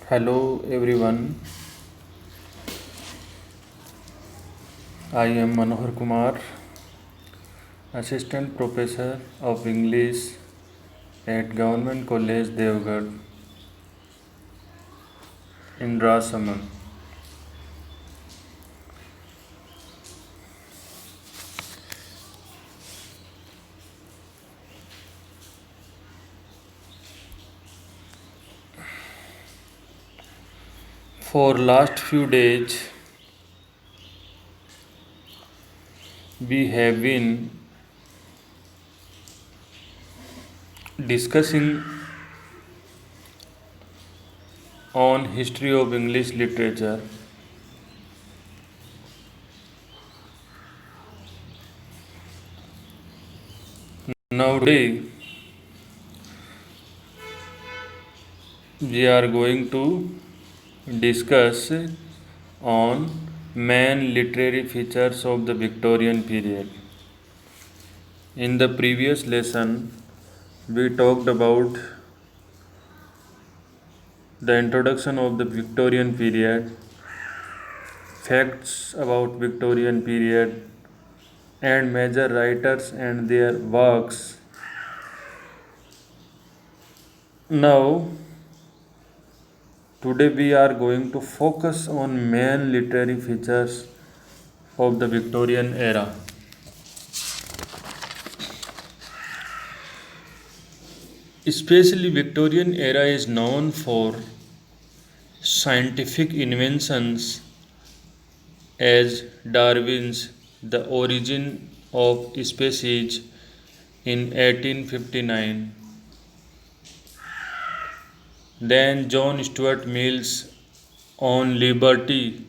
Hello everyone, I am Manohar Kumar, Assistant Professor of English at Government College Devgarh in Rasamand. For last few days we have been discussing on history of English literature. Now today we are going to discuss on main literary features of the Victorian period. In the previous lesson, we talked about the introduction of the Victorian period, facts about Victorian period, and major writers and their works. Now, today we are going to focus on main literary features of the Victorian era. Especially Victorian era is known for scientific inventions as Darwin's The Origin of Species in 1859. Then John Stuart Mill's On Liberty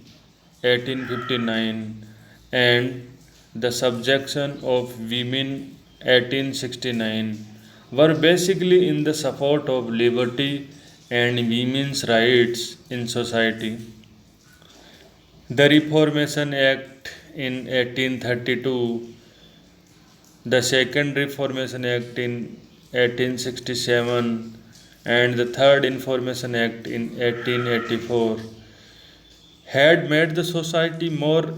1859 and The Subjection of Women 1869 were basically in the support of liberty and women's rights in society. The Reformation Act in 1832, the Second Reformation Act in 1867, and the Third Information Act in 1884 had made the society more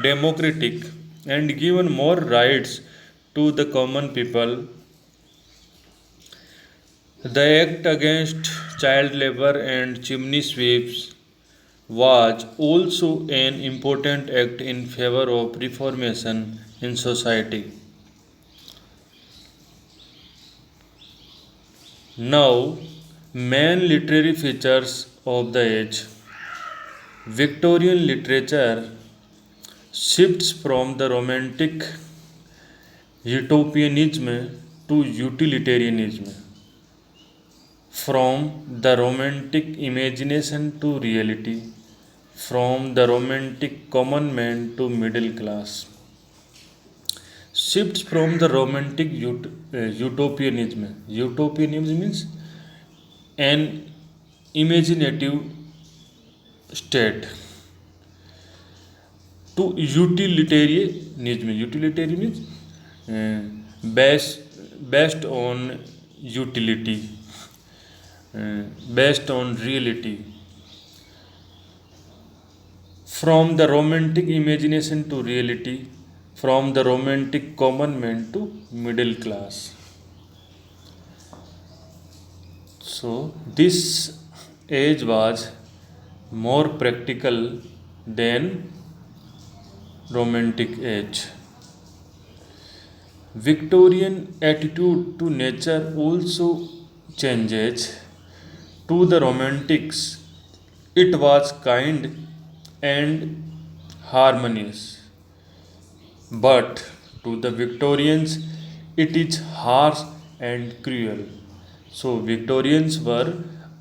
democratic and given more rights to the common people. The Act Against Child Labor and Chimney Sweeps was also an important act in favor of reformation in society. Now, main literary features of the age. Victorian literature shifts from the romantic utopianism to utilitarianism, from the romantic imagination to reality, from the romantic common man to middle class. Shifts from the romantic utopianism. Utopianism means an imaginative state to utilitarianism. Utilitarian means based on utility, based on reality. From the romantic imagination to reality, from the romantic common man to middle class. So, this age was more practical than romantic age. Victorian attitude to nature also changes. To the romantics, it was kind and harmonious, but to the Victorians, it is harsh and cruel. So, Victorians were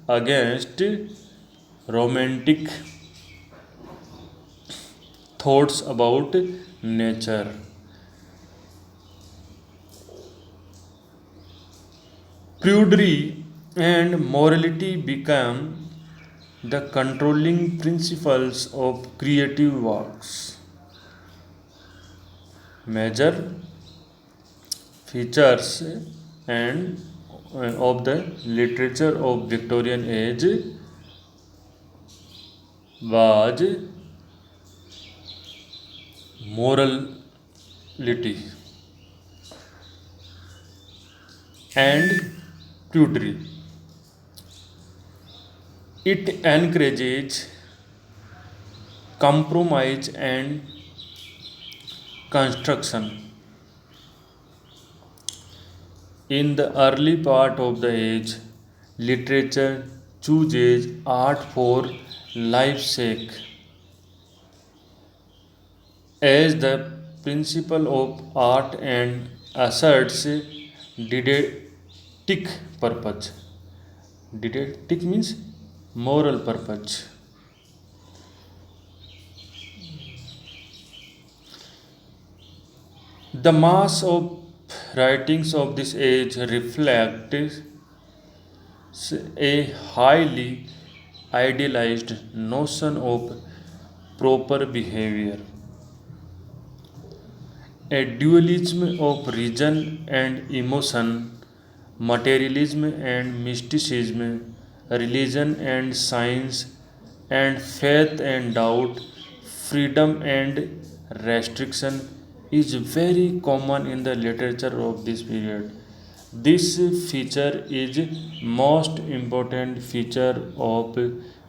against romantic thoughts about nature. Prudery and morality become the controlling principles of creative works. Major features and of the literature of Victorian age was morality and prudery. It encourages compromise and construction. In the early part of the age, literature chooses art for life's sake as the principle of art and asserts didactic purpose. Didactic means moral purpose. The mass of writings of this age reflects a highly idealized notion of proper behavior, a dualism of reason and emotion, materialism and mysticism, religion and science, and faith and doubt, freedom and restriction is very common in the literature of this period. This feature is most important feature of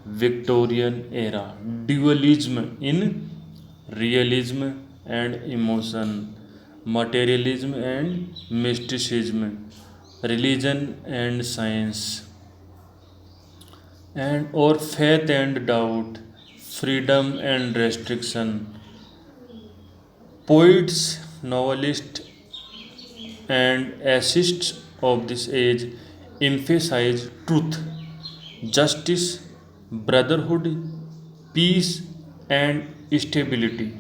Victorian era. Dualism in realism and emotion, materialism and mysticism, religion and science, and or faith and doubt, freedom and restriction. Poets, novelists, and essayists of this age emphasize truth, justice, brotherhood, peace, and stability.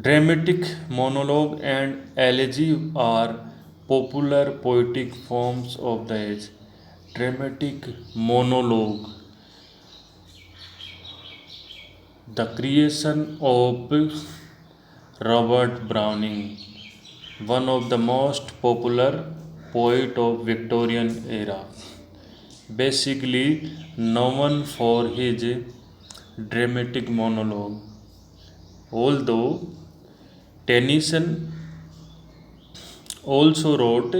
Dramatic monologue and elegy are popular poetic forms of the age. Dramatic monologue, the creation of Robert Browning, one of the most popular poet of Victorian era, basically known for his dramatic monologue. Although Tennyson also wrote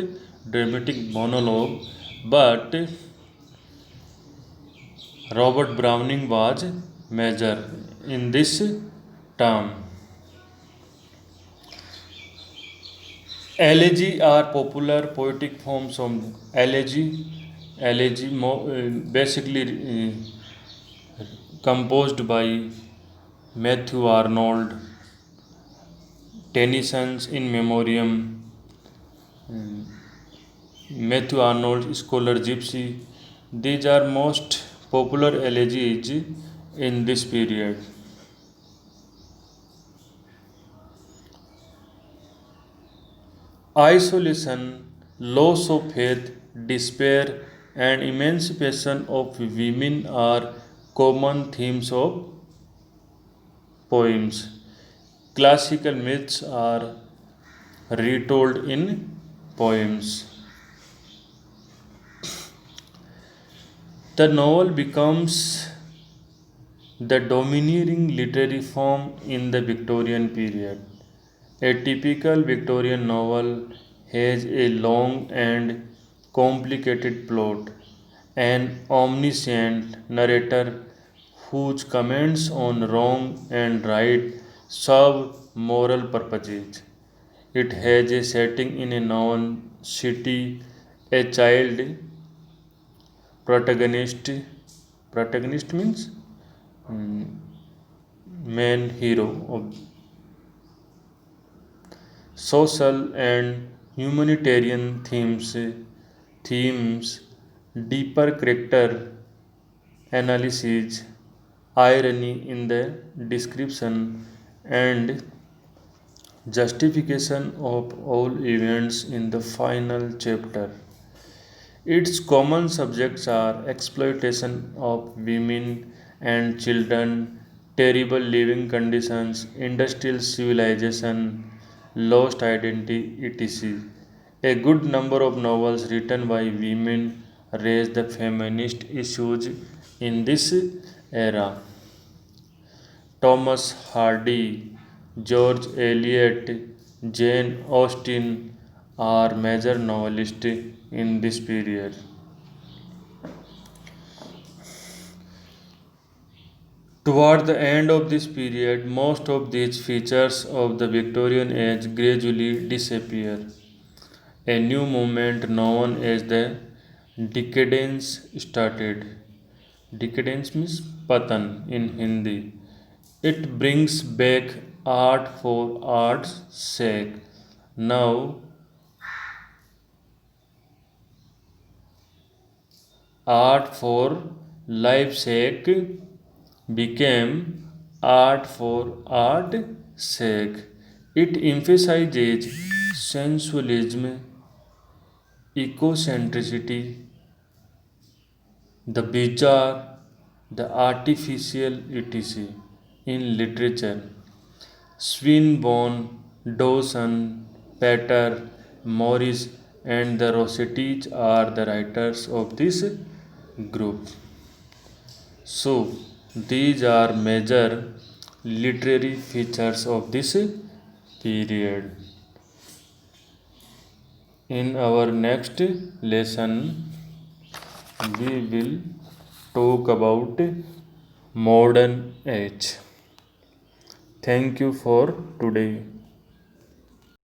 dramatic monologue, but Robert Browning was major in this term. Elegy are popular poetic forms of elegy. Basically composed by Matthew Arnold, Tennyson's In Memoriam, Matthew Arnold, Scholar Gypsy. These are most popular elegies in this period. Isolation, loss of faith, despair, and emancipation of women are common themes of poems. Classical myths are retold in poems. The novel becomes the domineering literary form in the Victorian period. A typical Victorian novel has a long and complicated plot, an omniscient narrator whose comments on wrong and right serve moral purposes. It has a setting in a known city, a child protagonist. Protagonist means mm, main hero of social and humanitarian themes, deeper character analysis, irony in the description, and justification of all events in the final chapter. Its common subjects are exploitation of women and children, terrible living conditions, industrial civilization, lost identity, etc. A good number of novels written by women raised the feminist issues in this era. Thomas Hardy, George Eliot, Jane Austen are major novelists in this period. Toward the end of this period, most of these features of the Victorian age gradually disappear. A new movement known as the decadence started. Decadence means patan in Hindi. It brings back art for art's sake. Now, art for life's sake became art for art's sake. It emphasizes sensualism, ecocentricity, the bizarre, the artificial, etc. In literature. Swinburne, Dawson, Pater, Morris, and the Rossettis are the writers of this group. So, these are major literary features of this period. In our next lesson, we will talk about modern age. Thank you for today.